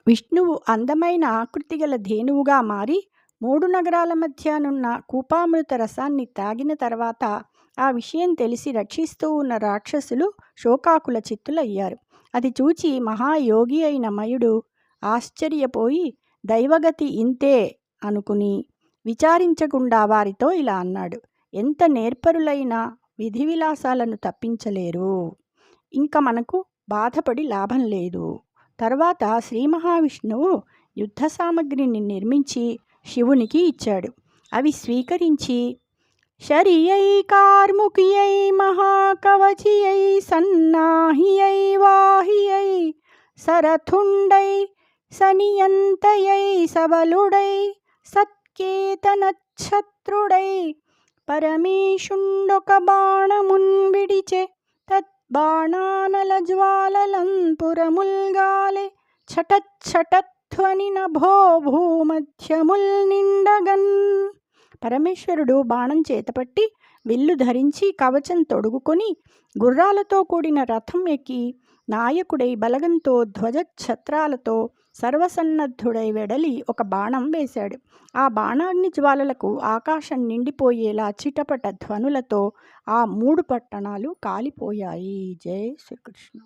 విష్ణువు అందమైన ఆకృతి గల ధేనువుగా మారి 3 నగరాల మధ్యనున్న కూపామృత రసాన్ని తాగిన తర్వాత ఆ విషయం తెలిసి రక్షిస్తూ ఉన్న రాక్షసులు శోకాకుల చిత్తులయ్యారు. అది చూచి మహాయోగి అయిన మయుడు ఆశ్చర్యపోయి దైవగతి ఇంతే అనుకుని విచారించకుండా వారితో ఇలా అన్నాడు: ఎంత నేర్పరులైన విధి విలాసాలను తప్పించలేరు. ఇంక మనకు బాధపడి లాభం లేదు. తర్వాత శ్రీ మహావిష్ణువు యుద్ధ సామగ్రిని నిర్మించి శివునికి ఇచ్చాడు. అవి స్వీకరించి శరియై కార్ముకియై మహాకవచియై సన్నాహియై వాహియై సరథుండై సనియంతయై సబలుడై సత్కేతనఛత్రుడై పరమేశుండొక బాణమున్ విడిచె బాణానల జ్వాలలం పురముల్గాలె ఛటఛటధ్వని నభో భూమధ్యముల్ నిండగన్. పరమేశ్వరుడు బాణం చేతపట్టి విల్లు ధరించి కవచం తొడుగుకొని గుర్రాలతో కూడిన రథం ఎక్కి నాయకుడై బలగంతో ధ్వజఛత్రాలతో సర్వసన్నద్ధుడై వెడలి ఒక బాణం వేశాడు. ఆ బాణాగ్ని జ్వాలలకు ఆకాశం నిండిపోయేలా చిటపట ధ్వనులతో ఆ 3 పట్టణాలు కాలిపోయాయి. జై శ్రీకృష్ణ.